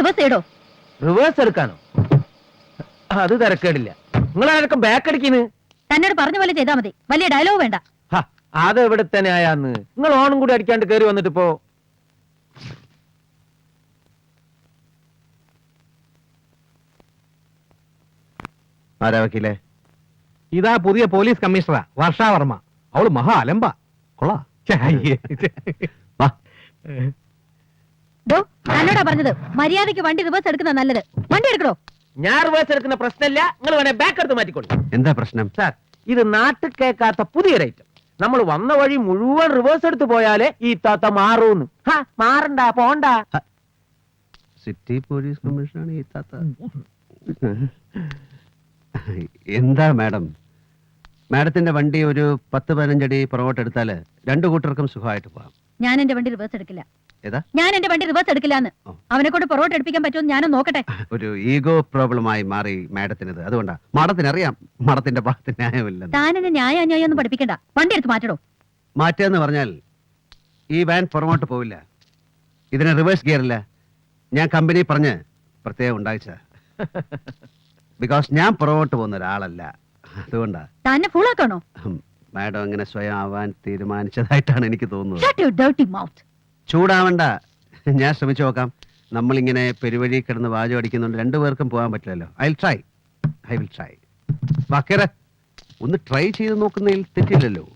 Reverse ചെയ്തോ. Reverse എടുക്കാനോ? അത് തിരക്കേടില്ല. നിങ്ങളാരൊക്കെ ബാക്ക് അടിക്കുന്നു? തന്നോട് പറഞ്ഞ പോലെ ചെയ്താൽ മതി, വലിയ ഡയലോഗ് വേണ്ട. അത് എവിടെ തന്നെ ആയാന്ന്. നിങ്ങൾ ഓണും കൂടി അടിക്കാണ്ട് കയറി വന്നിട്ട് ഇപ്പോ ആരാ വക്കീലേ? ഇതാ പുതിയ പോലീസ് കമ്മീഷണറാ, വർഷാവർമ്മ. അവള് മഹാ അലമ്പ. കൊള്ളാ. തന്നോടാ പറഞ്ഞത് മര്യാദയ്ക്ക് വണ്ടി റിവേഴ്സ് എടുക്കുന്ന നല്ലത്. വണ്ടി എടുക്കണോ? ഞാൻ റിവേഴ്സ് എടുക്കുന്ന പ്രശ്നമില്ല. നിങ്ങൾ വേണേ ബാക്ക് എടുത്ത് മാറ്റിക്കോളൂ. എന്താ പ്രശ്നം? സാർ, ഇത് നാട്ടിൽ കേൾക്കാത്ത പുതിയൊരു ഐറ്റം. നമ്മൾ വന്ന വഴി മുഴുവൻ റിവേഴ്സ് എടുത്ത് പോയാലേ ഈ താത്ത മാറൂന്ന്. മാറണ്ട, പോണ്ട. സിറ്റി പോലീസ് കമ്മീഷനാണ് ഈ താത്ത. എന്താ മാഡം, മാഡത്തിന്റെ വണ്ടി ഒരു 10-15 അടി പുറകോട്ട് എടുത്താല് രണ്ടു കൂട്ടർക്കും സുഖമായിട്ട് പോവാം. ഞാൻ എന്റെ വണ്ടി റിവേഴ്സ് എടുക്കില്ല. ഏതാ? ഞാൻ എന്റെ വണ്ടി റിവേഴ്സ് എടുക്കില്ലാന്ന്. അവനെ കൊണ്ട് പുറകോട്ട് എടുപ്പിക്കാൻ പറ്റുമോ ഞാനും നോക്കട്ടെ. ഒരു ഈഗോ പ്രോബ്ലമായി മാറി മാഡത്തിനത്. അതുകൊണ്ടാ. മാഡത്തിനറിയാം മാഡത്തിന്റെ ഭാഗത്ത് ന്യായമില്ലെന്ന്. താനെന്നെ ന്യായം ഒന്നും പഠിപ്പിക്കണ്ട. വണ്ടി എടുത്ത് മാറ്റടോ. മാറ്റുകയെന്ന് പറഞ്ഞാൽ ഈ വാൻ പുറകോട്ട് പോവില്ല. ഇതിന് റിവേഴ്സ് ഗിയറില്ല. ഞാൻ കമ്പനി പറഞ്ഞ് പ്രത്യേകം ഉണ്ടായിച്ച. ബിക്കോസ് ഞാൻ പുറകോട്ട് പോകുന്ന ഒരാളല്ല. അതുകൊണ്ടാ. തന്നെ ഫുള്ളാക്കണോ? മാഡം അങ്ങനെ സ്വയം ആവാൻ തീരുമാനിച്ചതായിട്ടാണ് എനിക്ക് തോന്നുന്നത്. ചൂടാവണ്ട, ഞാൻ ശ്രമിച്ചു നോക്കാം. നമ്മളിങ്ങനെ പെരുവഴി കിടന്ന് വാചം അടിക്കുന്നുണ്ട്, രണ്ടുപേർക്കും പോകാൻ പറ്റില്ലല്ലോ. I will try. വാക്കേറെ ഒന്ന് ട്രൈ ചെയ്ത് നോക്കുന്നതിൽ തെറ്റില്ലല്ലോ.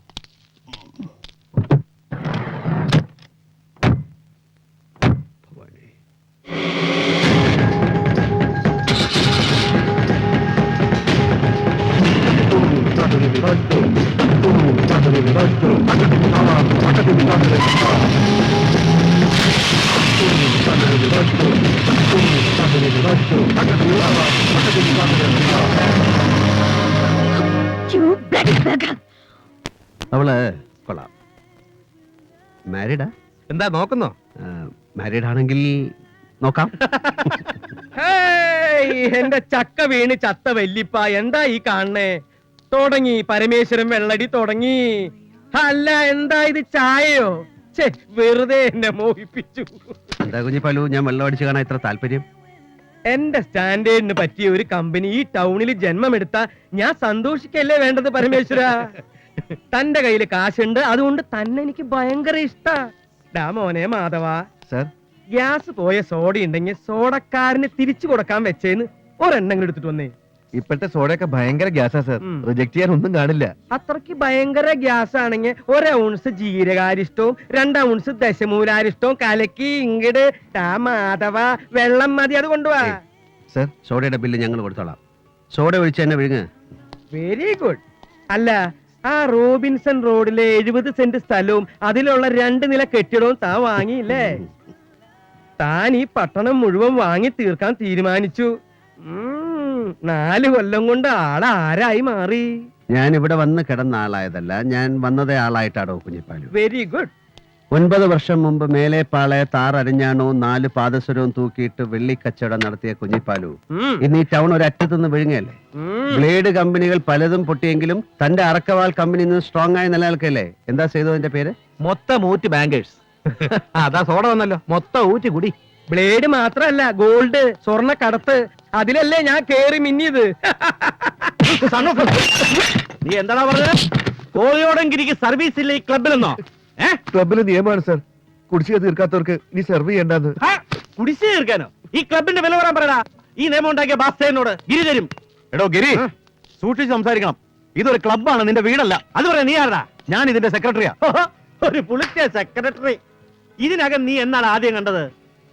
അവള് കൊള്ളാം. മാരീഡാ? എന്താ നോക്കുന്നോ? മാരീഡ് ആണെങ്കിൽ നോക്കാം. എന്റെ ചക്ക വീണ് ചത്ത വല്ലിപ്പ, എന്താ ഈ കാണണേ? തുടങ്ങി പരമേശ്വരൻ വെള്ളടി തുടങ്ങി. അല്ല, എന്താ ഇത്, ചായയോ? വെറുതെ എന്നെ മോഹിപ്പിച്ചു. എന്താ കുഞ്ഞിപ്പാലു, ഞാൻ വെള്ളം അടിച്ചു കാണാൻ ഇത്ര താല്പര്യം? എന്റെ സ്റ്റാൻഡേർഡിന് പറ്റിയ ഒരു കമ്പനി ഈ ടൗണിൽ ജന്മമെടുത്ത ഞാൻ സന്തോഷിക്കല്ലേ വേണ്ടത് പരമേശ്വര. തന്റെ കയ്യില് കാശുണ്ട്, അതുകൊണ്ട് തന്നെ എനിക്ക് ഭയങ്കര ഇഷ്ടാ. ഡാ മോനെ മാധവ, സർ, ഗ്യാസ് പോയ സോഡ ഉണ്ടെങ്കിൽ സോഡക്കാരന് തിരിച്ചു കൊടുക്കാൻ വെച്ചേന്ന് ഒരെണ്ണം എടുത്തിട്ട് വന്നേ. ഇപ്പോഴത്തെ സോഡയൊക്കെ ഭയങ്കര ഗ്യാസാ സർ, റിജക്ട് ചെയ്യാൻ ഒന്നും കാണില്ല. അത്രക്ക് ഭയങ്കര ഗ്യാസ് ആണെങ്കിൽ 1 ഔൺസ് ജീരകാരിഷ്ടവും 2 ഔൺസ് ദശമൂലാരിഷ്ടവും കലക്കി ഇങ്ങട് മാധവ വെള്ളം മതി, അത് കൊണ്ടുപോവാ. സർ, സോഡയുടെ ബില്ല് ഞങ്ങൾ കൊടുത്തോളാം. സോഡ ഒഴിച്ച് തന്നെ വിഴുങ്ങ്. Very good. അല്ല, ആ റോബിൻസൺ റോഡിലെ 70 സെന്റ് സ്ഥലവും അതിലുള്ള 2 നില കെട്ടിടവും താൻ വാങ്ങിയില്ലേ? താൻ ഈ പട്ടണം മുഴുവൻ വാങ്ങി തീർക്കാൻ തീരുമാനിച്ചു. 4 കൊല്ലം കൊണ്ട് ആളാരായി മാറി. ഞാൻ ഇവിടെ വന്ന് കിടന്ന ആളായതല്ല, ഞാൻ വന്നതേ ആളായിട്ടാണോ കുഞ്ഞിപ്പാലു. Very good. 9 വർഷം മുമ്പ് മേലെപ്പാളെ താറരിഞ്ഞാണോ 4 പാദസരവും തൂക്കിയിട്ട് വെള്ളിക്കച്ചവടം നടത്തിയ കുഞ്ഞിപ്പാലു ഇന്ന് ഈ ടൗൺ ഒരറ്റത്തുനിന്ന് വിഴുങ്ങല്ലേ. ബ്ലേഡ് കമ്പനികൾ പലതും പൊട്ടിയെങ്കിലും തന്റെ അറക്കവാൾ കമ്പനി ഇന്ന് സ്ട്രോങ് ആയി നിലനിൽക്കല്ലേ. എന്താ ചെയ്തതിന്റെ പേര്? മൊത്തം ഊറ്റ് ബാങ്കേഴ്സ്. അതാ സോഡ വന്നല്ലോ, മൊത്തം ഊറ്റ് കുടി. ബ്ലേഡ് മാത്രല്ല, ഗോൾഡ്, സ്വർണ്ണ കടത്ത്, അതിലല്ലേ ഞാൻ കേറി മിന്നിയത്. നീ എന്താ പറഞ്ഞത്? കോളിയോടങ്കിരിക്ക് സർവീസ് ഇല്ല ഈ ക്ലബിലെന്നോ? ക്ലബില് നിയമമാണ് സർ, കുടിശ്ശിക തീർക്കാത്തവർക്ക് ഇനി സെർവ് ചെയ്യേണ്ടത്. കുടിശ്ശിക തീർക്കാനോ? ഈ ക്ലബിന്റെ വില പറയാൻ പറയടാ. ഈ നിയമം ഉണ്ടാക്കിയ ബാസ്തേനോട് ഗിരി തരും. എടോ ഗിരി, സൂക്ഷിച്ച് സംസാരിക്കണം. ഇതൊരു ക്ലബ്ബാണ്, നിന്റെ വീടല്ല. അത് പറയാ നീ ആരടാ? ഞാൻ ഇതിന്റെ സെക്രട്ടറിയാ. ഒരു പുളിച്ച സെക്രട്ടറി. ഇതിനകം നീ എന്നാണ് ആദ്യം കണ്ടത്?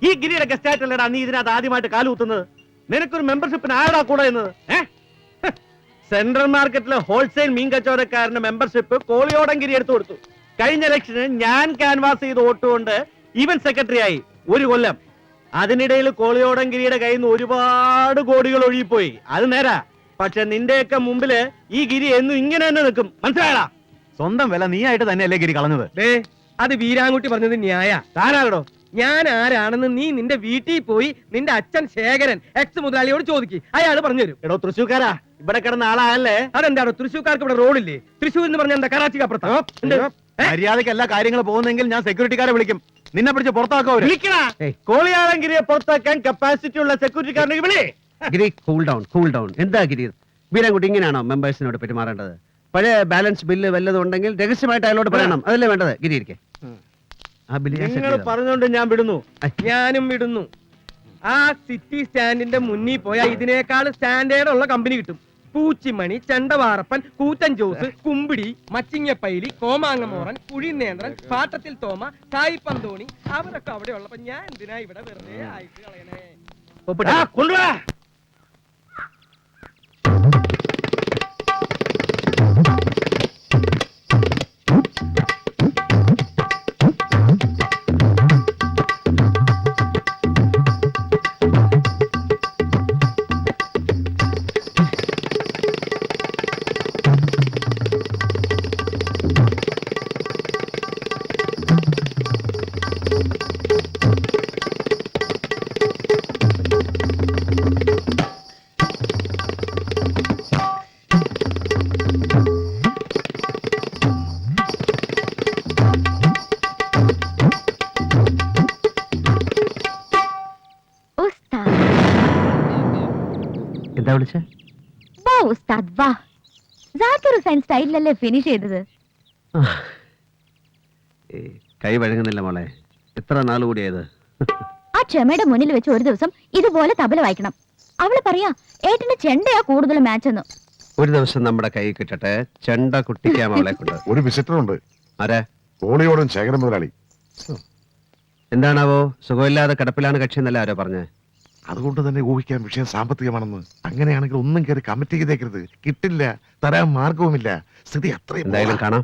ഈ ഗിരിയുടെ ഗസ്റ്റായിട്ടല്ലടാ നീ ഇതിനകത്ത് ആദ്യമായിട്ട് കാലുകുത്തുന്നത്. നിനക്കൊരു മെമ്പർഷിപ്പിന് ആരാ കൂടെ എന്നത്? സെൻട്രൽ മാർക്കറ്റിലെ ഹോൾസെയിൽ മീൻ കച്ചവടക്കാരന്റെ മെമ്പർഷിപ്പ് കോളിയോടങ്കിരി എടുത്തു കൊടുത്തു. കഴിഞ്ഞ ഇലക്ഷന് ഞാൻ ക്യാൻവാസ് ചെയ്ത് വോട്ടുകൊണ്ട് ഇവൻ സെക്രട്ടറി ആയി 1 കൊല്ലം. അതിനിടയിൽ കോളിയോടങ്കിരിയുടെ കയ്യിൽ നിന്ന് ഒരുപാട് കോടികൾ ഒഴുകിപ്പോയി. അത് നേരാ. പക്ഷെ നിന്റെയൊക്കെ മുമ്പില് ഈ ഗിരി എന്നും ഇങ്ങനെ തന്നെ നിൽക്കും. മനസ്സിലായടാ? സ്വന്തം വില നീ ആയിട്ട് തന്നെയല്ലേ ഗിരി കളഞ്ഞത്? അത് വീരാൻകുട്ടി പറഞ്ഞത് ന്യായ. താനാരടോ? ഞാൻ ആരാണെന്ന് നീ നിന്റെ വീട്ടിൽ പോയി നിന്റെ അച്ഛൻ ശേഖരൻ എക്സ് മുതലാളിയോട് ചോദിക്ക്, അയാൾ പറഞ്ഞു തരും. എടോ തൃശ്ശൂർക്കാരാ, ഇവിടെ കിടന്ന ആളായല്ലേ? അതെന്താണോ തൃശ്ശൂർക്കാർക്ക് ഇവിടെ റോഡില്ലേ? തൃശ്ശൂർ എന്ന് പറഞ്ഞ എന്താ കറാച്ചിക്ക് അപ്പുറത്താ? മര്യാദയ്ക്ക് എല്ലാ കാര്യങ്ങളും പോകുന്നെങ്കിൽ ഞാൻ സെക്യൂരിറ്റിക്കാരെ വിളിക്കും. നിന്നെ പിടിച്ച് പുറത്താക്കോ ഏയ്. കോളിയാളങ്കിരിയെ പുറത്താക്കാൻ കപ്പാസിറ്റി ഉള്ള സെക്യൂരിറ്റിക്കാരനെ വിളി ഗിരി കൂൾ ഡൗൺ എന്താ ഗിരി ബീരാൻകുട്ടി ഇങ്ങനെയാണോ മെമ്പേഴ്സിനോട് പെരുമാറേണ്ടത്? പഴയ ബാലൻസ് ബില്ല് വല്ലതും ഉണ്ടെങ്കിൽ രഹസ്യമായിട്ട് അയാളോട് പറയണം. അതല്ലേ വേണ്ടത്? ഗിരി ഇരിക്കെ. ആ ബില്ല് ഞാൻ settle നിങ്ങൾ ചെയ്തോളാം. പറഞ്ഞോണ്ട് ഞാൻ വിടുന്നു. ഞാനും വിടുന്നു. ആ സിറ്റി സ്റ്റാൻഡിന്റെ മുന്നിൽ പോയാൽ ഇതിനേക്കാൾ സ്റ്റാൻഡേർഡ് ഉള്ള കമ്പനി കിട്ടും. പൂച്ചിമണി, ചെണ്ടവാറപ്പൻ, കൂറ്റൻ ജോസ്, കുമ്പിടി, മച്ചിങ്ങപ്പൈലി, കോമാങ്ങമോറൻ, കുഴിനേന്ത്രൻ, പാട്ടത്തിൽ തോമ, സായി പന്തോണി അവരൊക്കെ അവിടെ ഉള്ളപ്പോ ഞാൻ എന്തിനാ ഇവിടെ വെറുതെ ആയിട്ട് കളയണേ? ആ, കൊണ്ടുവാ. എന്താ വിളിച്ചേ? വാ ഉസ്താദ് വാ. ജാക്കിർ ഹുസൈൻ സ്റ്റൈലിലല്ലേ ഫിനിഷ് ചെയ്തത്. കൈ വഴങ്ങുന്നില്ല മോളെ. എത്ര നാൾ കൂടിയത്? ആ ക്ഷമയുടെ മുന്നിൽ വെച്ച് ഒരു ദിവസം ഇതുപോലെ തബല വായിക്കണം. അവള് പറയാ ഏട്ടന് ചെണ്ടയാ കൂടുതൽ മാച്ച് എന്ന്. ഒരു ദിവസം നമ്മുടെ കൈ കിട്ടട്ടെ, ചെണ്ട കുട്ടിക്കാം അവളെ കൊണ്ട്. ഒരു വിസിറ്റർ ഉണ്ട്. ആരാ? കോളിയോടും ശേഖരൻ മുതലാളി. എന്താണാവോ? സുഖമില്ലാതെ കിടപ്പിലാണ് കക്ഷി എന്നല്ല ആരോ പറഞ്ഞേ? അതുകൊണ്ട് തന്നെ ഊഹിക്കാൻ വിഷയം സാമ്പത്തികമാണെന്ന്. അങ്ങനെയാണെങ്കിൽ ഒന്നും കയറി കമ്മിറ്റി ചെയ്തേക്കരുത്. കിട്ടില്ല, തരാൻ മാർഗവുമില്ല. സ്ഥിതി അത്രയും എന്തായാലും കാണാം.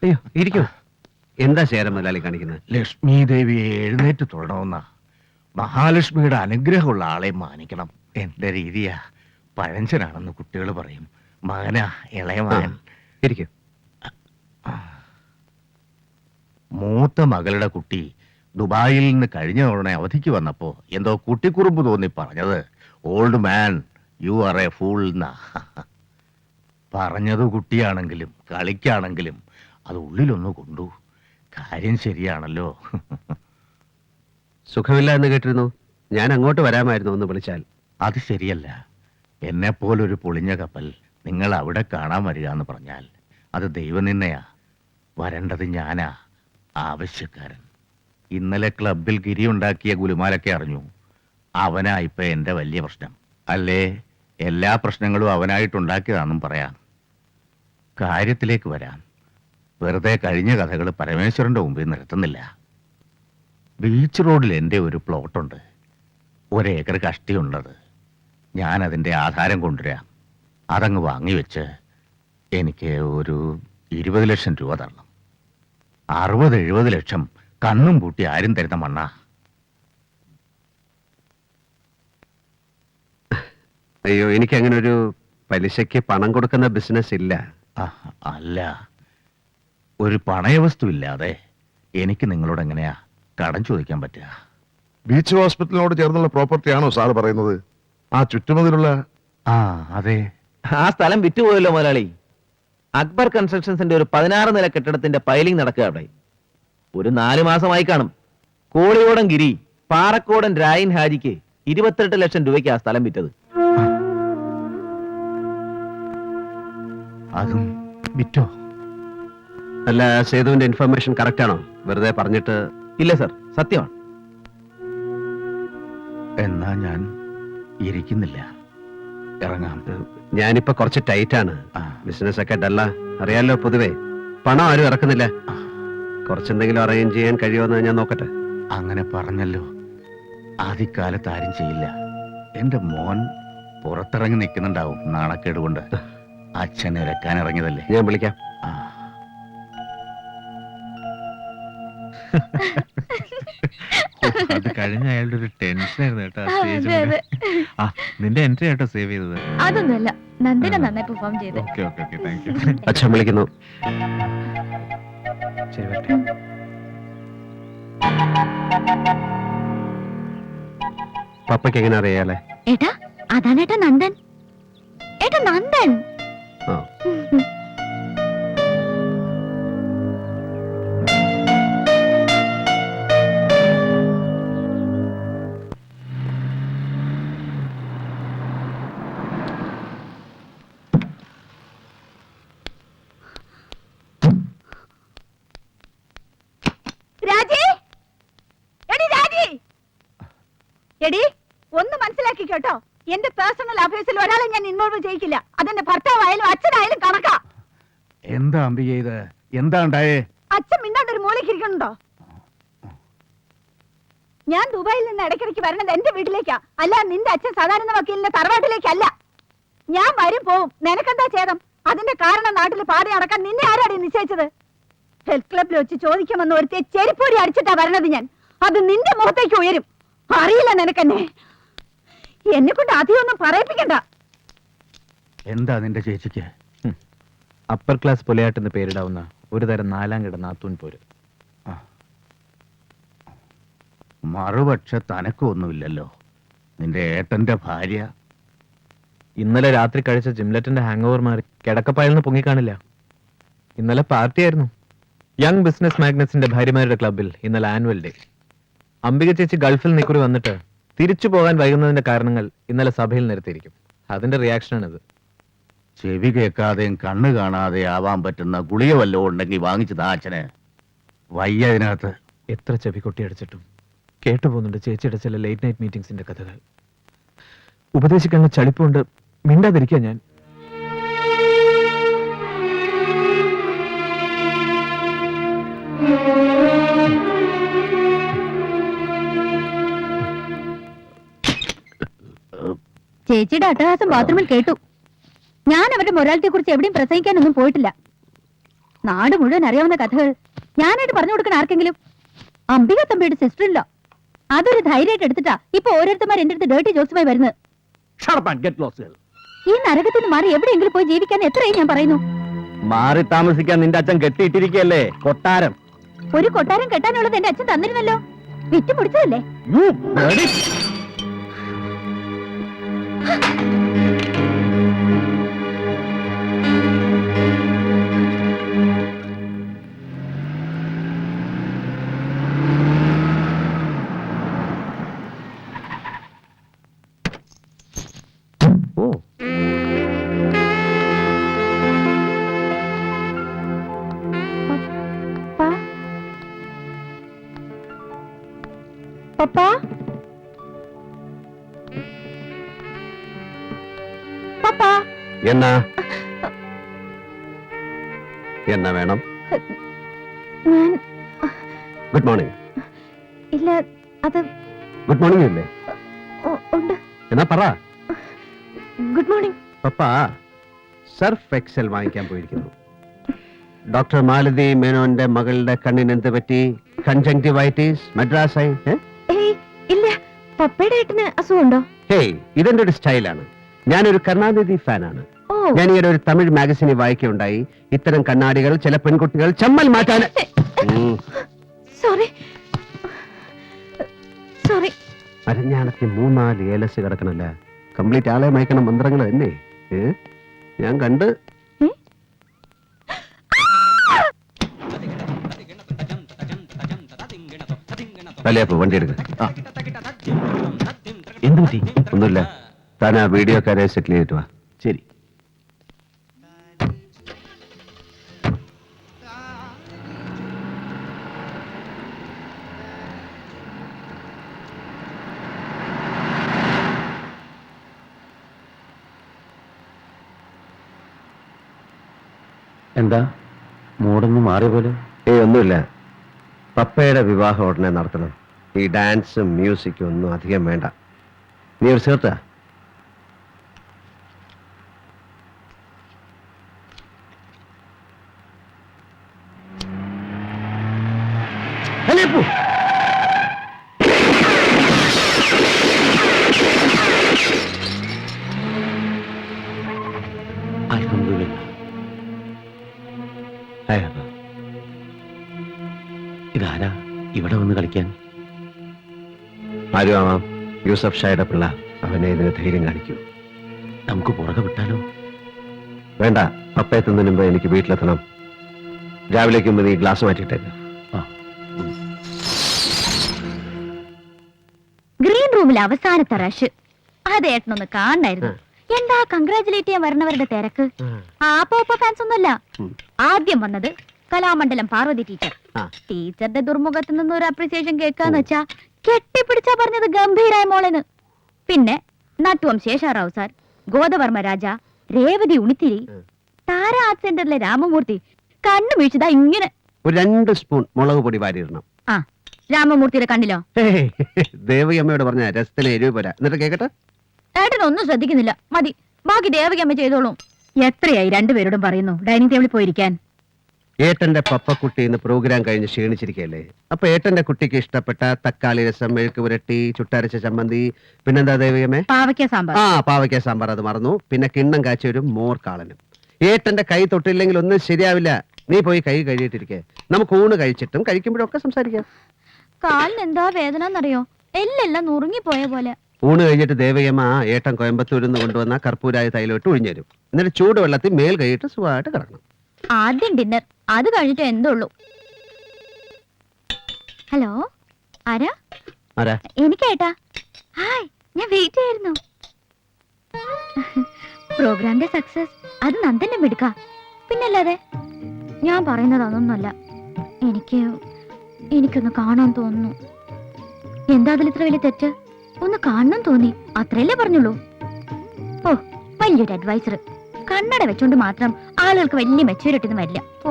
അയ്യോ ഇരിക്കൂ. എന്താ ശേരം മുതലാളി കാണിക്കുന്നത്? ലക്ഷ്മി ദേവിയെ എഴുന്നേറ്റ് തൊഴണമെന്ന മഹാലക്ഷ്മിയുടെ അനുഗ്രഹമുള്ള ആളെ മാനിക്കണം. എന്റെ രീതിയാ. പഴഞ്ചനാണെന്ന് കുട്ടികൾ പറയും. മകനാ, ഇളയ മകൻ. ഇരിക്കൂ. മൂത്ത മകളുടെ കുട്ടി ദുബായിൽ നിന്ന് കഴിഞ്ഞ തവണ അവധിക്ക് വന്നപ്പോ എന്തോ കുട്ടിക്കുറുമ്പ് തോന്നി പറഞ്ഞത് old man you are A fool എന്നാ. പറഞ്ഞത് കുട്ടിയാണെങ്കിലും കളിക്കാണെങ്കിലും അത് ഉള്ളിലൊന്ന് കൊണ്ടു. കാര്യം ശരിയാണല്ലോ. സുഖമില്ല എന്ന് കേട്ടിരുന്നു. ഞാൻ അങ്ങോട്ട് വരാമായിരുന്നു ഒന്ന് വിളിച്ചാൽ. അത് ശരിയല്ല. എന്നെപ്പോലൊരു പൊളിഞ്ഞ കപ്പൽ നിങ്ങൾ അവിടെ കാണാൻ വരിക എന്ന് പറഞ്ഞാൽ അത് ദൈവനിന്നയാ. വരേണ്ടത് ഞാനാ, ആവശ്യക്കാരൻ. ഇന്നലെ ക്ലബിൽ ഗിരി ഉണ്ടാക്കിയ ഗുലുമാലൊക്കെ അറിഞ്ഞു. അവനാ ഇപ്പൊ എന്റെ വലിയ പ്രശ്നം. അല്ലേ, എല്ലാ പ്രശ്നങ്ങളും അവനായിട്ടുണ്ടാക്കിയതാണെന്നും പറയാം. കാര്യത്തിലേക്ക് വരാം. വെറുതെ കഴിഞ്ഞ കഥകൾ പരമേശ്വരന്റെ മുമ്പിൽ നിർത്തുന്നില്ല. ബീച്ച് റോഡിൽ എൻ്റെ ഒരു പ്ലോട്ടുണ്ട്. 1 ഏക്കർ കഷ്ടിയുള്ളത്. ഞാൻ അതിൻ്റെ ആധാരം കൊണ്ടുവരാം. അതങ്ങ് വാങ്ങിവെച്ച് എനിക്ക് ഒരു 20 ലക്ഷം രൂപ തരണം. 60-70 ലക്ഷം കണ്ണും പൂട്ടി ആരും തരുന്ന മണ്ണാ. അയ്യോ, എനിക്ക് അങ്ങനെ ഒരു പലിശയ്ക്ക് പണം കൊടുക്കുന്ന ബിസിനസ് ഇല്ല. അല്ല, ഒരു പണയവസ്തു ഇല്ലാതെ എനിക്ക് നിങ്ങളോട് എങ്ങനെയാ കടം ചോദിക്കാൻ പറ്റുക? ബീച്ച് ഹോസ്പിറ്റലിനോട് ചേർന്നുള്ള പ്രോപ്പർട്ടി ആണോ സാറ് പറയുന്നത്? ആ ചുറ്റുമതിലുള്ള അതെ. ആ സ്ഥലം വിറ്റുപോയല്ലോ മുതലാളി. അക്ബർ കൺസ്ട്രക്ഷൻസിന്റെ ഒരു 16 നില കെട്ടിടത്തിന്റെ പൈലിംഗ് നടക്കുക അവിടെ. ഒരു 4 മാസമായി കാണും. കോളിയോടൻ ഗിരി പാറക്കോടൻ രായൻ ഹാജിക്ക് 28 ലക്ഷം രൂപയ്ക്ക് ആ സ്ഥലം വിറ്റത്. അതും വിറ്റോ? അല്ല, സേതുവിന്റെ ഇൻഫർമേഷൻ കറക്റ്റ് ആണോ? വെറുതെ പറഞ്ഞിട്ട്. ഇല്ല സർ, സത്യമാണ്. എന്നാ ഞാൻ ഇരിക്കുന്നില്ല, ഇറങ്ങാം. ഞാനിപ്പോ കുറച്ച് ടൈറ്റ് ആണ്. ആ. ബിസിനസ് ഒക്കെ ഡല്ല, അറിയാലോ. പൊതുവേ പണം ആരും ഇറക്കുന്നില്ല. കുറച്ചെന്തെങ്കിലും അറേഞ്ച് ചെയ്യാൻ കഴിയുമെന്ന് ഞാൻ നോക്കട്ടെ. അങ്ങനെ പറഞ്ഞല്ലോ. ആദ്യകാലത്ത് ആരും ചെയ്യില്ല. എന്റെ മോൻ പുറത്തിറങ്ങി നിൽക്കുന്നുണ്ടാവും നാണക്കേട് കൊണ്ട്. അച്ഛൻ ഇറക്കാൻ ഇറങ്ങിയതല്ലേ. ഞാൻ വിളിക്കാം. ആ. അത് കഴിഞ്ഞ അയാളുടെ ഒരു ടെൻഷൻ ആയിരുന്നു കേട്ടോ. അതെ, അതെ. ആ, നിന്റെ എൻട്രി ആയിട്ടോ സേവ് ചെയ്തത്. അതൊന്നുമല്ല, നന്ദിന നന്നായി പെർഫോം ചെയ്ത്. Okay okay okay, thank you. അച്ഛൻ വിളിക്കുന്നു. ശരി, വരട്ടെ. പപ്പയ്ക്ക് എങ്ങനെ അറിയാലേ? ഏട്ടാ, അതാണ് ഏട്ടാ നന്ദൻ. ഏട്ടാ നന്ദൻ. ആ എടി ഒന്ന് മനസ്സിലാക്കിക്കോട്ടോ, എന്റെ പേഴ്സണൽ അഫയേഴ്സിൽ ഒരാളെ ഞാൻ ഇൻവോൾവ് ചെയ്യിക്കില്ല. അതെന്റെ ഭർത്താവായാലും അച്ഛനായാലും കണക്കാ. എന്താ അംബിക ഇത്? എന്താ ഉണ്ടായേ? അച്ഛൻ മിണ്ടാണ്ടൊരു മൂലയ്ക്ക് ഇരിക്കണുണ്ടോ? ഞാൻ ദുബായിൽ നിന്ന് ഇടയ്ക്കിടയ്ക്ക് വരണത് എന്റെ വീട്ടിലേക്കാ, അല്ല നിന്റെ അച്ഛൻ സാധാരണ വക്കീലിന്റെ തറവാട്ടിലേക്കല്ല. ഞാൻ വരും പോവും, നിനക്കെന്താ ഛേദം? അതിന്റെ കാരണം നാട്ടിൽ പാടി നടക്കാൻ നിന്നെ ആരാടി നിശ്ചയിച്ചത്? ഹെൽത്ത് ക്ലബിൽ വെച്ച് ചോദിക്കുമെന്ന് ഒരുത്തെ ചെരുപ്പൂരി അടിച്ചിട്ടാ വരണത് ഞാൻ. അത് നിന്റെ മുഖത്തേക്ക് ഉയരും. അറിയില്ല നിനക്കെന്നെ. എന്നെ കൊണ്ട് അധികമൊന്നും പറയിപ്പിക്കണ്ട. എന്താ നിന്റെ ചേച്ചിക്ക്? അപ്പർ ക്ലാസ് പുലയാട്ടെന്ന് പേരിടാവുന്ന ഒരു തരം 4ാം കിട നാത്തൂൻ പോര്. മറുപക്ഷ തനക്കൊന്നുമില്ലല്ലോ. നിന്റെ ഏട്ടന്റെ ഭാര്യ ഇന്നലെ രാത്രി കഴിച്ച ജിംലറ്റിന്റെ ഹാങ് ഓവർ മാറി കിടക്കപ്പായെന്ന് പൊങ്ങിക്കാണില്ല. ഇന്നലെ പാർട്ടിയായിരുന്നു. യങ് ബിസിനസ് മാഗ്നറ്റ്സിന്റെ ഭാര്യമാരുടെ ക്ലബിൽ ഇന്നലെ ആനുവൽ ഡേ. അംബിക ചേച്ചി ഗൾഫിൽ നിക്കുറി വന്നിട്ട് തിരിച്ചു പോകാൻ വൈകുന്നതിന്റെ കാരണങ്ങൾ ഇന്നലെ സഭയിൽ നിരത്തിയിരിക്കും. അതിന്റെ റിയാക്ഷനാണിത്. ചെവി കേൾക്കാതെയും കണ്ണ് കാണാതെ ആവാൻ പറ്റുന്ന ഗുളിക വല്ലതും ഉണ്ടെങ്കിൽ വാങ്ങിച്ചതാ അച്ഛന്. വയ്യ അതിനകത്ത്. എത്ര ചെവി കൊട്ടിയടിച്ചിട്ടും കേട്ടുപോകുന്നുണ്ട് ചേച്ചിയുടെ ചില ലേറ്റ് നൈറ്റ് മീറ്റിംഗ്സിന്റെ കഥകൾ. ഉപദേശിക്കാനുള്ള ചളിപ്പുകൊണ്ട് മിണ്ടാതിരിക്കുക ഞാൻ. ചേച്ചിയുടെ അട്ടഹാസം ബാത്റൂമിൽ കേട്ടു. ഞാൻ അവരുടെ മൊറാലിറ്റിയെ കുറിച്ച് എവിടെയും പ്രസംഗിക്കാനൊന്നും പോയിട്ടില്ല. നാട് മുഴുവൻ അറിയാവുന്ന കഥകൾ ഞാനായിട്ട് പറഞ്ഞു കൊടുക്കാൻ ആർക്കെങ്കിലും? അംബിക തമ്പിയുടെ സിസ്റ്റർ ഇല്ല. അതൊരു ധൈര്യമായിട്ട് എടുത്തിട്ടാ ഇപ്പൊ ഓരോരുത്തന്മാർ എന്റെ അടുത്ത് ഡേർട്ടി ജോക്സുമായി വരുന്നത്. ഈ നരകത്തിൽ നിന്ന് മാറി എവിടെയെങ്കിലും പോയി ജീവിക്കാൻ എത്രയും ഞാൻ പറയുന്നു. മാറി താമസിക്കാൻ നിന്റെ അച്ഛൻ കെട്ടിയിട്ടിരിക്കല്ലേ കൊട്ടാരം. ഒരു കൊട്ടാരം കെട്ടാനുള്ളത് എന്റെ അച്ഛൻ തന്നിരുന്നല്ലോ. വിറ്റ് പിടിച്ചതല്ലേ? പപ്പാ, പപ്പാ, എന്നാ എന്നാ വേണം? ഞാൻ ഗുഡ് മോർണിംഗ്. ഇല്ല, അത് ഗുഡ് മോർണിംഗ് ഇല്ലേ? ഉണ്ട്. എന്നാ പറ. Good morning. പപ്പ സർഫ് എക്സൽ വാങ്ങിക്കാൻ പോയിരിക്കുന്നു. ഡോക്ടർ മാലതി മേനോന്റെ മകളുടെ കണ്ണിന് എന്ത് പറ്റി? Conjunctivitis, Madras eye. ഏയ് ഇല്ല, പപ്പയുടെ ഏട്ടന് അസുഖമുണ്ടോ? ഹേയ്, ഇതെന്റെ ഒരു സ്റ്റൈലാണ്. ഞാനൊരു കരുണാനിധി ഫാനാണ്. ഓ, ഞാൻ ഈ ഒരു തമിഴ് മാഗസിനിൽ വായിക്കുകയുണ്ടായി, ഇത്തരം കണ്ണാടികൾ ചില പെൺകുട്ടികൾ ചമ്മൽ മാറ്റാൻ. Sorry sorry. അരഞ്ഞാണത്തി 3-4 ഏലസ് കിടക്കണല്ല. കംപ്ലീറ്റ് ആളെ മയക്കണ മന്ത്രങ്ങൾ തന്നെ. ഞാൻ കണ്ട്. അല്ലേപ്പോ വണ്ടി എടുക്ക. എന്ത് പറ്റി? ഒന്നുമില്ല. താൻ ആ വീഡിയോക്കാരെ സെറ്റിൽ ചെയ്തിട്ട് വാ. ശരി. എന്താ മൂടൊന്ന് മാറിയ പോലെ? ഒന്നുമില്ല. പപ്പയുടെ വിവാഹം ഉടനെ നടത്തണം. ഈ ഡാൻസും മ്യൂസിക്കും ഒന്നും അധികം വേണ്ട. നീ ഒരു ചേർത്താ? ഇതാരാ ഇവിടെ വന്ന് കളിക്കാൻ? ആരും ആവാം. യൂസഫ് ഷായുടെ പിള്ള. അവനെ ഇതിന് ധൈര്യം കാണിക്കൂ. നമുക്ക് പുറകെ വിട്ടാലോ? വേണ്ട. പപ്പയെത്തുന്നതിന് മുമ്പ് എനിക്ക് വീട്ടിലെത്തണം. രാവിലേക്ക് മുമ്പ് നീ ഗ്ലാസ് മാറ്റിയിട്ടേക്ക്. ഗ്രീൻ റൂമിൽ അവസാനത്തെ റഷ്. അത് ഏട്ടനൊന്ന് കാണായിരുന്നു. എന്താ കൺഗ്രാചുലേറ്റ് ചെയ്യാൻ വരണവരുടെ തിരക്ക്. ആ പോപ്പ ഫാൻസ് ഒന്നുമല്ല. ആദ്യം വന്നത് കലാമണ്ഡലം പാർവതി ടീച്ചർ. ടീച്ചറുടെ ദുർമുഖത്ത് നിന്ന് ഒരു അപ്രീസിയേഷൻ കേൾക്കാന്ന് വെച്ചാ കെട്ടിപ്പിടിച്ചാ പറഞ്ഞത് ഗംഭീരായ മോളെന്ന്. പിന്നെ നട്ടുവം ശേഷാറാവു സാർ, ഗോദവർമ്മ രാജ, രേവതി ഉണിത്തിരി, താര ആർട്ട് സെന്ററിലെ രാമമൂർത്തി കണ്ണു വീഴ്ചതാ ഇങ്ങനെ. ഒരു 2 സ്പൂൺ മുളക് പൊടി വാരിയിടണം. ആ രാമമൂർത്തിയുടെ കണ്ണിലോ? ദേവകി അമ്മയോട് പറഞ്ഞ രസത്തിന് എരിവ് പോരാ. എന്നിട്ട് കേക്കട്ടെ. ഏട്ടനൊന്നും ശ്രദ്ധിക്കുന്നില്ല. മതി, ബാക്കി ദേവകി അമ്മ ചെയ്തോളൂ. എത്രയായി രണ്ടുപേരോടും പറയുന്നു ഡൈനിങ് ടേബിളിൽ പോയിരിക്കാൻ. ഏട്ടന്റെ പപ്പക്കുട്ടി ഇന്ന് പ്രോഗ്രാം കഴിഞ്ഞ് ക്ഷീണിച്ചിരിക്കല്ലേ. അപ്പൊ ഏട്ടന്റെ കുട്ടിക്ക് ഇഷ്ടപ്പെട്ട തക്കാളി രസം, മെഴുക്ക് പുരട്ടി, ചുട്ടരച്ച ചമ്മന്തി, പിന്നെന്താ ദേവികമ്മേ? പാവയ്ക്ക സാമ്പാർ. ആ പാവയ്ക്ക സാമ്പാർ, അത് മറന്നു. പിന്നെ കിണ്ണം കാച്ചി ഒരു മോർ കാളനും. ഏട്ടന്റെ കൈ തൊട്ടില്ലെങ്കിൽ ഒന്നും ശരിയാവില്ല. നീ പോയി കൈ കഴുകിയിട്ടിരിക്കെ. നമുക്ക് ഊണ് കഴിച്ചിട്ടും കഴിക്കുമ്പോഴൊക്കെ സംസാരിക്കാം. കാലിന് എന്താ വേദന എന്നറിയോ? എല്ലെല്ലാം നുറുങ്ങിപ്പോയ പോലെ. ഊണ് കഴിഞ്ഞിട്ട് ദേവകമ്മ ഏട്ടൻ കോയമ്പത്തൂരിൽ നിന്ന് കൊണ്ടുവന്ന കർപ്പൂരായ തൈലോട്ട് ഒഴിഞ്ഞുതരും. എന്നിട്ട് ചൂടുവെള്ളത്തിൽ മേൽ കൈയിട്ട് സുഖമായിട്ട് കിടക്കണം. ആദ്യം ഡിന്നർ, അത് കഴിഞ്ഞിട്ട് എന്തുള്ളൂ. ഹലോ, ആരാ? ആരാ? എനിക്കേട്ടാ. ഹായ്, ഞാൻ വെയിറ്റ് ചെയ്യായിരുന്നു. പ്രോഗ്രാമിന്റെ സക്സസ് അത് നന്ദന്റെ മിടുക്ക. പിന്നല്ലാതെ ഞാൻ പറയുന്നത് അതൊന്നുമല്ല. എനിക്കൊന്ന് കാണാൻ തോന്നുന്നു. എന്താ അതിൽ ഇത്ര വലിയ തെറ്റ്? ഒന്ന് കാണണം തോന്നി, അത്രയല്ലേ പറഞ്ഞുള്ളൂ. ഓ, വലിയൊരു അഡ്വൈസർ. കണ്ണട വെച്ചോണ്ട് മാത്രം ആളുകൾക്ക് വലിയ മെച്ചൂരിറ്റി ഒന്നും വരില്ല. ഓ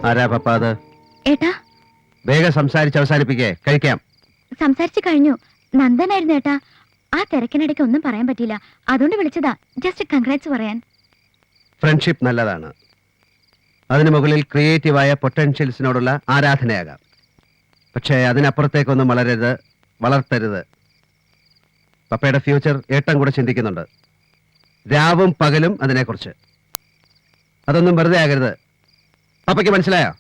ആരാ പപ്പ അത്? ഏട്ടാ, വേഗം സംസാരിച്ച് അവസാനിപ്പിക്കേ, കഴിക്കാം. സംസാരിച്ചു കഴിഞ്ഞു. നന്ദനായിരുന്നു ഏട്ടാ. ആ തിരക്കിനിടയ്ക്ക് ഒന്നും പറയാൻ പറ്റിയില്ല, അതുകൊണ്ട് വിളിച്ചതാ. ജസ്റ്റ് കൺഗ്രാറ്റ്സ് പറയാൻ. ഫ്രണ്ട്ഷിപ്പ് നല്ലതാണ്. അതിന് മുകളിൽ ക്രിയേറ്റീവായ പൊട്ടൻഷ്യൽസിനോടുള്ള ആരാധനയാകാം. പക്ഷേ അതിനപ്പുറത്തേക്കൊന്നും വളർത്തരുത്. പപ്പയുടെ ഫ്യൂച്ചർ ഏട്ടൻ കൂടെ ചിന്തിക്കുന്നുണ്ട്. രാവും പകലും അതിനെക്കുറിച്ച്. അതൊന്നും വെറുതെ ആകരുത്. പപ്പയ്ക്ക് മനസ്സിലായോ?